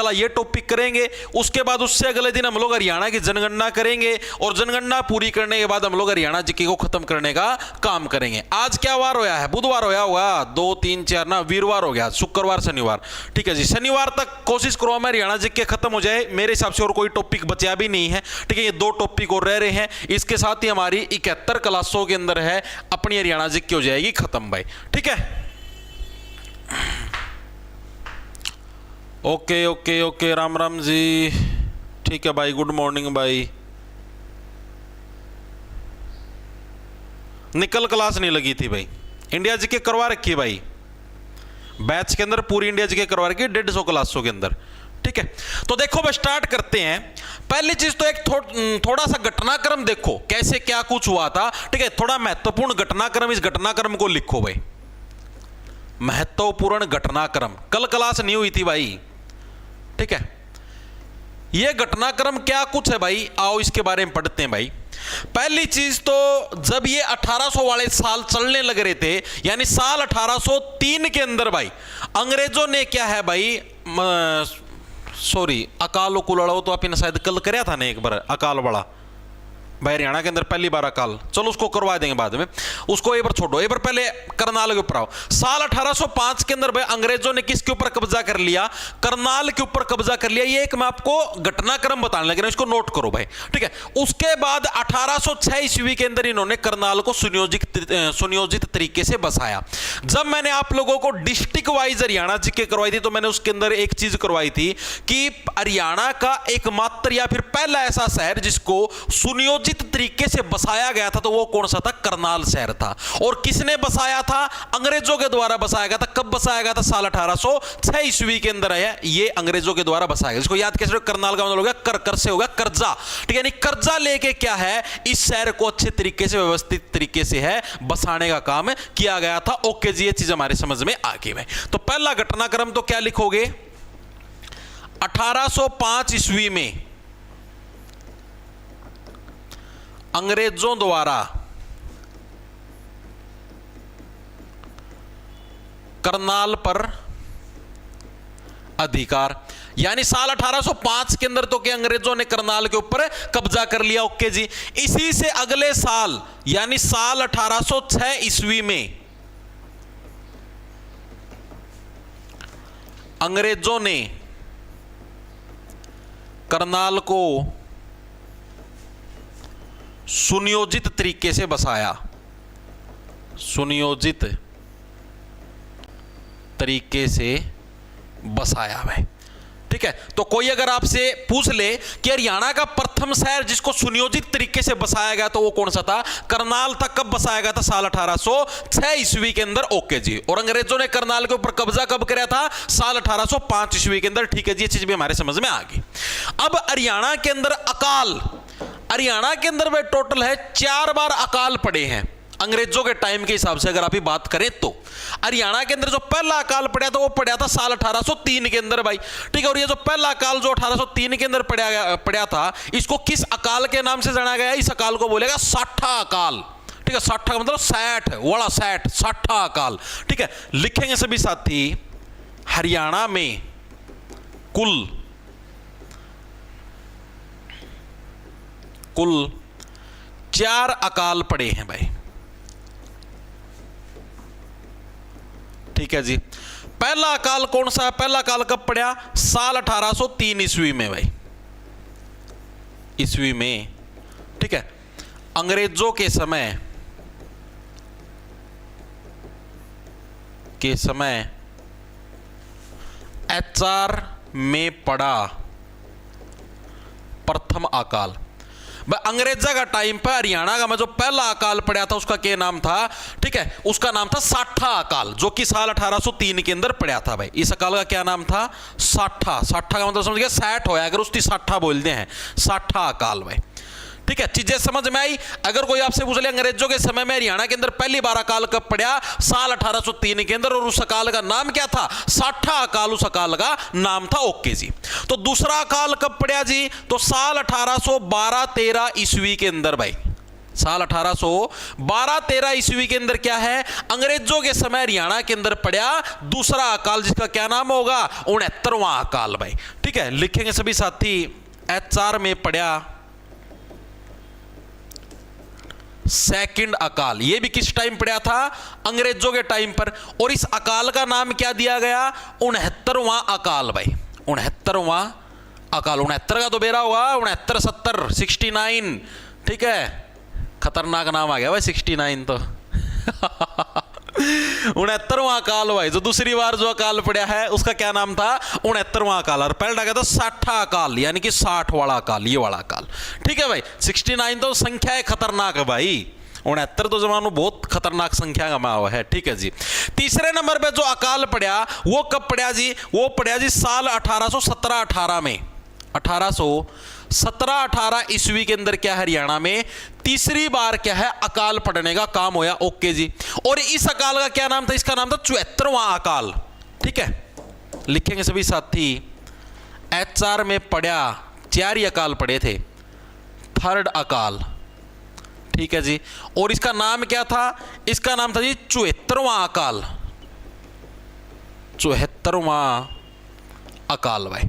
वाला ये टॉपिक करेंगे। उसके बाद उससे अगले दिन हम लोग हरियाणा की जनगणना करेंगे और जनगणना पूरी करने के बाद हम लोग हरियाणा जीके को खत्म करने का काम करेंगे। आज क्या वार होया है? बुधवार होया होगा, 2 3 4 ना, वीरवार हो गया, शुक्रवार शनिवार। ठीक है जी, शनिवार तक कोशिश करो मैं हरियाणा जीके खत्म हो जाए। मेरे हिसाब से और कोई टॉपिक बचा भी नहीं है। ठीक है, ये 2 टॉपिक और रह रहे हैं। इसके साथ ही हमारी 71 क्लासों के अंदर है अपनी हरियाणा जीके हो जाएगी खत्म भाई। ठीक है, okay okay okay, Ram Ram ji. ठीक है भाई, गुड मॉर्निंग भाई। निकल क्लास नहीं लगी थी भाई, इंडिया जीके करवा रखी है भाई, बैच के अंदर पूरी इंडिया जीके करवा रखी है 150 क्लासों के अंदर। ठीक है, तो देखो भाई स्टार्ट करते हैं। पहली चीज तो एक थोड़ा सा घटनाक्रम देखो कैसे क्या कुछ हुआ था। ठीक है, थोड़ा महत्वपूर्ण घटनाक्रम, इस घटनाक्रम को लिखो भाई, महत्वपूर्ण घटनाक्रम। कल क्लास नहीं हुई थी भाई। ठीक है, यह घटनाक्रम क्या कुछ है भाई, आओ इसके बारे में पढ़ते हैं भाई। पहली चीज तो जब ये 1800 वाले साल चलने लग रहे थे, यानी साल 1803 के अंदर भाई अंग्रेजों ने क्या है भाई, सॉरी अकाल कुलड़ो तो आपने शायद कल कराया था ना एक बार, अकाल बड़ा भाई हरियाणा के अंदर पहली बार अकाल, चलो उसको करवा देंगे बाद में, उसको एक बार छोड़ो, एक बार पहले करनाल के ऊपर आओ। साल 1805 के अंदर भाई अंग्रेजों ने किसके ऊपर कब्जा कर लिया? करनाल के ऊपर कब्जा कर लिया। ये एक मैं आपको घटनाक्रम बताने लग रहा हूं, इसको नोट करो भाई। ठीक है, उसके बाद 1806 ईस्वी के अंदर इन्होंने करनाल को सुनियोजित तरीके से बसाया। जब मैंने आप लोगों को डिस्ट्रिक्ट वाइज हरियाणा जीके करवाई थी तो मैंने उसके अंदर एक चीज करवाई थी कि हरियाणा का एकमात्र या फिर पहला ऐसा शहर जिसको सुनियोजित तरीके से बसाया गया था तो वो कौन सा था? करनाल शहर था। और किसने बसाया था? अंग्रेजों के द्वारा बसाया गया था। कब बसाया गया था? साल 1806 ईस्वी के अंदर है ये अंग्रेजों के द्वारा बसाया गया। इसको याद कैसे? करनाल का मतलब हो गया कर से हो गया कर्जा। ठीक है, यानी कर्जा लेके क्या है इस शहर को अच्छे तरीके से व्यवस्थित तरीके से है बसाने का काम किया गया था। ओके जी, ये चीज हमारे समझ में आ गई है। तो पहला घटनाक्रम तो क्या लिखोगे? 1805 ईस्वी में अंग्रेजों द्वारा करनाल पर अधिकार, यानी साल 1805 के अंदर तो क्या अंग्रेजों ने करनाल के ऊपर कब्जा कर लिया। ओके जी, इसी से अगले साल यानी साल 1806 ईस्वी में अंग्रेजों ने करनाल को सुनियोजित तरीके से बसाया। सुनियोजित तरीके से बसाया है। ठीक है, तो कोई अगर आपसे पूछ ले कि हरियाणा का प्रथम शहर जिसको सुनियोजित तरीके से बसाया गया तो वो कौन सा था? करनाल था। कब बसाया गया था? साल 1806 ईस्वी के अंदर। ओके जी, और अंग्रेजों ने करनाल के ऊपर कब्जा कब कराया था? साल 1805 ईस्वी के अंदर। ठीक है जी, ये चीज भी हमारे समझ में आ गई। अब हरियाणा के अंदर अकाल, हरियाणा के अंदर वे टोटल है 4 बार अकाल पड़े हैं अंग्रेजों के टाइम के हिसाब से अगर आप बात करें तो। हरियाणा के अंदर जो पहला अकाल पड़ा था वो पड़ा था साल 1803 के अंदर भाई। ठीक है, और ये जो पहला अकाल जो 1803 के अंदर पड़ा था इसको किस अकाल के नाम से जाना गया? इस अकाल को बोलेगा साठा अकाल। ठीक है, साठा का मतलब 60 वाला 60, साठा अकाल। ठीक है, लिखेंगे सभी साथी, हरियाणा में कुल 4 अकाल पड़े हैं भाई। ठीक है जी, पहला अकाल कौन सा है? पहला अकाल कब पड़ा? साल 1803 ईस्वी में भाई, ईस्वी में। ठीक है, अंग्रेजों के समय HR में पड़ा प्रथम अकाल। अंग्रेजा का टाइम पर हरियाणा का में जो पहला अकाल पड़ा था उसका क्या नाम था? ठीक है, उसका नाम था साठा अकाल, जो कि साल 1803 के अंदर पड़ा था भाई। इस अकाल का क्या नाम था? साठा। साठा का मतलब समझ गया 60 होया, अगर उसकी साठा बोलते हैं, साठा अकाल भाई। ठीक है, चीजें समझ में आई। अगर कोई आपसे पूछ ले अंग्रेजों के समय में हरियाणा के अंदर पहली बार अकाल कब पड़ा? साल 1803 के अंदर, और उस अकाल का नाम क्या था? साठा अकाल उस अकाल का नाम था। ओके जी, तो दूसरा अकाल कब पड़ा जी? तो साल 1812-13 ईस्वी के अंदर भाई। साल 1812-13 ईस्वी के अंदर क्या है, अंग्रेजों के समय हरियाणा के अंदर पड़ा दूसरा अकाल, जिसका क्या नाम होगा, 69वां अकाल भाई। ठीक है, लिखेंगे सभी साथी, HR में पड़ा सेकंड अकाल। ये भी किस टाइम पड़ा था, अंग्रेजों के टाइम पर। और इस अकाल का नाम क्या दिया गया, 69वां अकाल भाई, 69वां अकाल। 69 का तो बेरा होगा, 69 70 69। ठीक है, खतरनाक नाम आ गया भाई 69 तो 69वां अकाल भाई। जो दूसरी बार जो अकाल पड़ा है उसका क्या नाम था, 69वां अकाल। और पहला क्या था, 60 अकाल, यानी कि 60 वाला अकाल, ये वाला अकाल। ठीक है भाई, 69 तो संख्या है खतरनाक है भाई, 69 तो जमानो बहुत खतरनाक संख्या का माव है। ठीक है जी, तीसरे नंबर पे जो अकाल पड़ा वो कब पड़ा जी, वो पड़ा जी साल 1817-18 में। 1817-18 ईस्वी के अंदर क्या है, हरियाणा में तीसरी बार क्या है अकाल पड़ने का काम होया। ओके जी, और इस अकाल का क्या नाम था, इसका नाम था 74वां अकाल। ठीक है, लिखेंगे सभी साथी, HR में पड़ा 4 ही अकाल पड़े थे, थर्ड अकाल। ठीक है जी, और इसका नाम क्या था, इसका नाम था जी 74वां अकाल, 74वां अकाल भाई।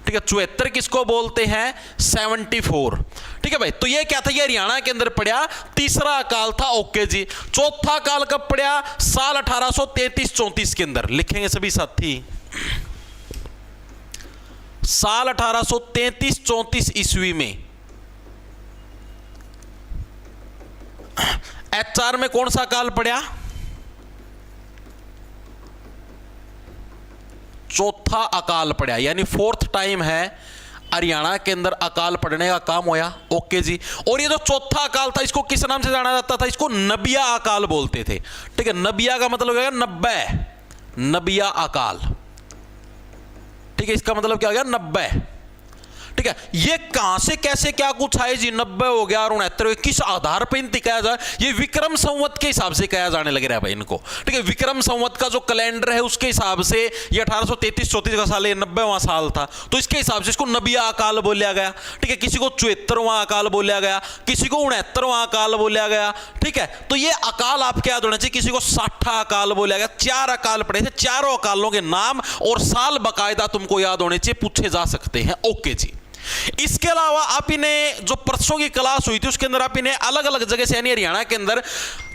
ठीक है, 74 किसको बोलते हैं, 74। ठीक है भाई, तो ये क्या था, ये हरियाणा के अंदर पड़ा तीसरा अकाल था। ओके जी, चौथा अकाल कब पड़ा, साल 1833-34 के अंदर। लिखेंगे सभी साथी, साल 1833-34 ईस्वी में HR में कौन सा अकाल पड़ा, चौथा अकाल पड़ा, यानी 4th टाइम है हरियाणा के अंदर अकाल पड़ने का काम होया। ओके जी, और ये जो चौथा अकाल था इसको किस नाम से जाना जाता था, इसको नबिया अकाल बोलते थे। ठीक है, नबिया का मतलब क्या, 90, नबिया अकाल। ठीक है, इसका मतलब क्या हो गया, 90। ठीक है, ये कहां से कैसे क्या कुछ आए जी, 90 हो गया और 69, किस आधार पर इनती कहा जाए, ये विक्रम संवत के हिसाब से कहा जाने लग रहा है भाई इनको। ठीक है, विक्रम संवत का जो कैलेंडर है उसके हिसाब से ये 1833-34 का साल, ये 90वां साल था, तो इसके हिसाब से इसको नबिया अकाल बोला गया। ठीक है, किसी को 74वां अकाल बोला गया, किसी को 69वां अकाल बोला गया। ठीक है, तो ये अकाल आपके याद होना चाहिए, किसी को 60 अकाल बोला गया। 4 अकाल पड़े थे, चारों अकालों के नाम और साल बकायदा तुमको याद होने चाहिए, पूछे जा सकते हैं। ओके जी, इसके अलावा आप इन्हें जो परसों की क्लास हुई थी उसके अंदर आप इन्हें अलग अलग जगह से, यानी हरियाणा के अंदर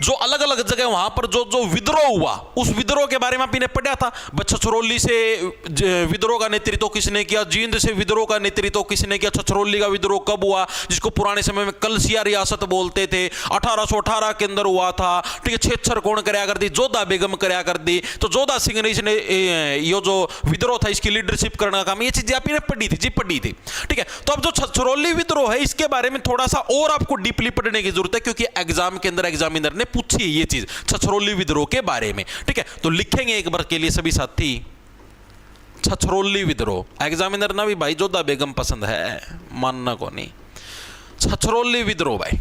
जो अलग अलग जगह वहां पर जो जो विद्रोह हुआ उस विद्रोह के बारे में आप इन्हें पढ़ा था। छछरौली से विद्रोह का नेतृत्व किसने किया, जींद से विद्रोह का नेतृत्व किसने किया, छछरौली का विद्रोह कब हुआ, जिसको पुराने समय में कलसिया रियासत बोलते थे, 1818 के अंदर हुआ था। ठीक है, छेच्छर कौन कराया कर दी, जोधा बेगम कराया कर दी, तो जोधा सिंह ने इसने ये जो विद्रोह था इसकी लीडरशिप करने का काम, ये चीजें आप इन्हें पढ़ी थी जी, पढ़ी थी। ठीक है, तो अब जो छछरौली विद्रोह है इसके बारे में थोड़ा सा और आपको डीपली पढ़ने की जरूरत है, क्योंकि एग्जाम के अंदर एग्जामिनर ने पूछी है ये चीज छछरौली विद्रोह के बारे में। ठीक है, तो लिखेंगे एक बार के लिए सभी साथी, छछरौली विद्रोह। एग्जामिनर ना भी भाई जोधा बेगम पसंद है, मानना को नहीं। छछरौली विद्रोह भाई,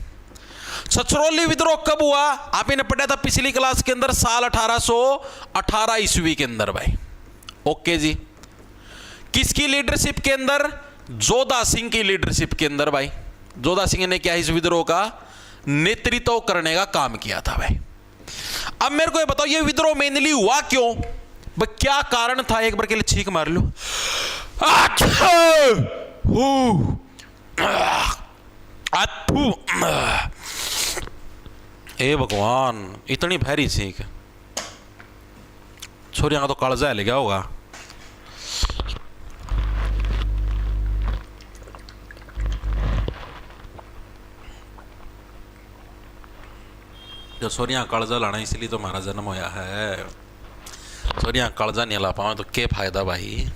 छछरौली विद्रोह कब हुआ, आप इन्हें पढ़ा था पिछली क्लास के अंदर, साल 1818 ईस्वी के अंदर भाई। ओके जी, किसकी लीडरशिप के अंदर, जोधा सिंह की लीडरशिप के अंदर भाई। जोधा सिंह ने क्या इस विद्रोह का नेतृत्व करने का काम किया था भाई। अब मेरे को ये बताओ, ये विद्रोह मेनली हुआ क्यों भाई, क्या कारण था, एक बार के लिए छींक मार लो। हे भगवान, इतनी भारी छींक, छोरियां का तो कालजा ले गया होगा। जो सोरिया कालजा लाना इसलिए तो हमारा जन्म होया है, सोरिया कालजा नहीं ला पावे तो क्या फायदा भाई।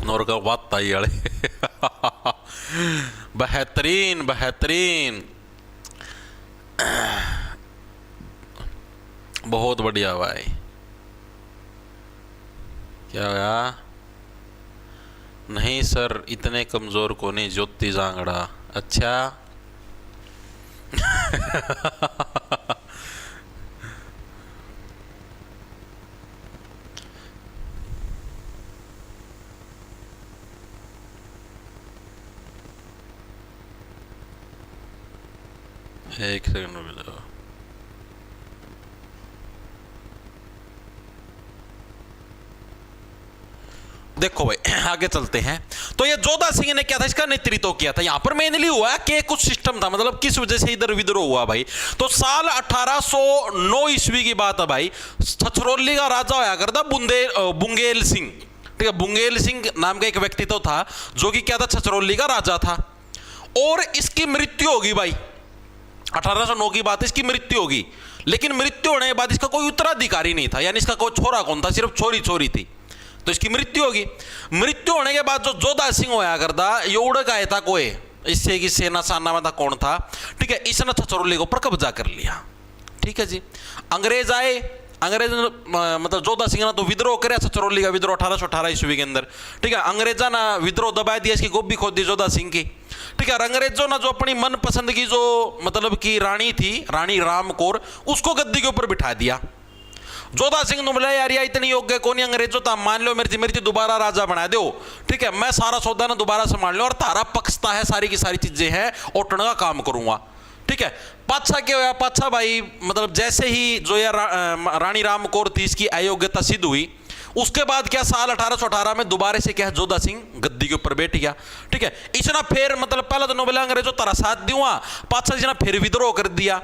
नौर का बात आई वाले बेहतरीन बेहतरीन, बहुत बढ़िया भाई। क्या होया, नहीं सर इतने कमजोर को नहीं, ज्योति जांगड़ा। अच्छा एक सेकंड रुक जाओ। देखो भाई आगे चलते हैं। तो ये जोधा सिंह ने क्या था, इसका नेतृत्व किया था। यहां पर मेनली हुआ कि कुछ सिस्टम था, मतलब किस वजह से इधर विद्रोह हुआ भाई। तो साल 1809 ईस्वी की बात है भाई। छछरौली का राजा होया करता बुंगेल सिंह। ठीक है, बुंगेल सिंह नाम का एक व्यक्तित्व था जो कि क्या था, छछरौली का राजा था। और इसकी मृत्यु होगी भाई, 1809 की बात है, इसकी मृत्यु होगी। लेकिन मृत्यु होने के बाद इसका कोई उत्तराधिकारी नहीं था, यानी इसका कोई छोरा कौन था, सिर्फ छोरी छोरी थी। तो इसकी मृत्यु होगी। मृत्यु होने के बाद जो जोधा सिंह होया करता ये उड़ गया था कोई, इससे की सेना साना में था कौन था। ठीक है, इसने छछरौली के ऊपर कब्जा कर लिया। ठीक है जी, अंग्रेज आए, अंग्रेज मतलब जोधा सिंह ने तो विद्रोह करे, छछरौली का विद्रोह 1818 ईस्वी के अंदर। ठीक है, अंग्रेजा ने विद्रोह दबा दिया, इसकी गोभी खोद दी जोधा सिंह की। ठीक है, अंग्रेजों ने जो अपनी मनपसंद की जो मतलब की रानी थी, रानी राम कौर, उसको गद्दी के ऊपर बिठा दिया। जोधा सिंह ने बोला यार ये इतनी योग्य कौन अंग्रेजों था, मान लो मेरी दोबारा राजा बना दो। ठीक है, मैं सारा सौदा ना दोबारा संभाल लो और तारा पक्षता है, सारी की सारी चीजें हैं, ओटने का काम करूंगा। ठीक है, पाछा क्या हुआ, पाछा भाई मतलब जैसे ही जो यार रानी राम कौर थी इसकी अयोग्यता सिद्ध हुई, उसके बाद क्या साल 1818 में दोबारा से क्या जोधा सिंह गद्दी के ऊपर बैठ गया। ठीक है, इसने फिर मतलब पहला तो नोबेला अंग्रेजों तारा साथ दूंगा, पाछा इसने फिर विद्रोह कर दिया।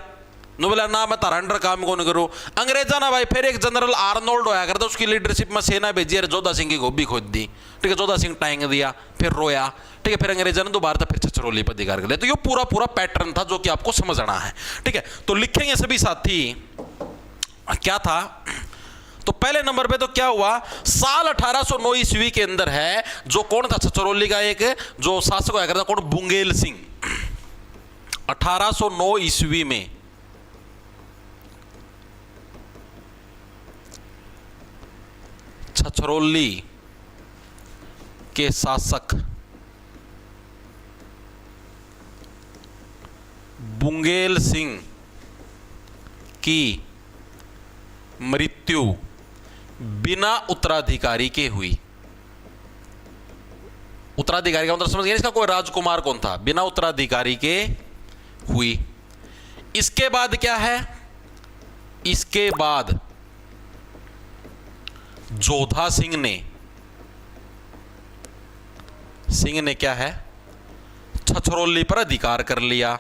नोबेला ना मैं तारा अंडर काम कौन करूं। अंग्रेजा ना भाई फिर एक जनरल आर्नोल्ड होया करता, उसकी लीडरशिप में सेना भेजी और जोधा सिंह की गोभी खोद दी। ठीक है, जोधा सिंह टांग दिया, फिर रोया। ठीक है, फिर अंग्रेजा ने दोबारा फिर छछरौली पर अधिकार कर लिया। तो ये पूरा पूरा पैटर्न था जो कि आपको समझना है। ठीक है, तो लिखेंगे सभी साथी क्या था। तो पहले नंबर पे तो क्या हुआ, साल 1809 ईस्वी के अंदर है जो कौन था छछरौली का एक जो शासक हुआ करता, कौन, बुंगेल सिंह। 1809 ईस्वी में छछरौली के शासक बुंगेल सिंह की मृत्यु बिना उत्तराधिकारी के हुई। उत्तराधिकारी का मतलब समझ गए, इसका कोई राजकुमार कौन था, बिना उत्तराधिकारी के हुई। इसके बाद क्या है, इसके बाद जोधा सिंह ने क्या है, छछरौली पर अधिकार कर लिया।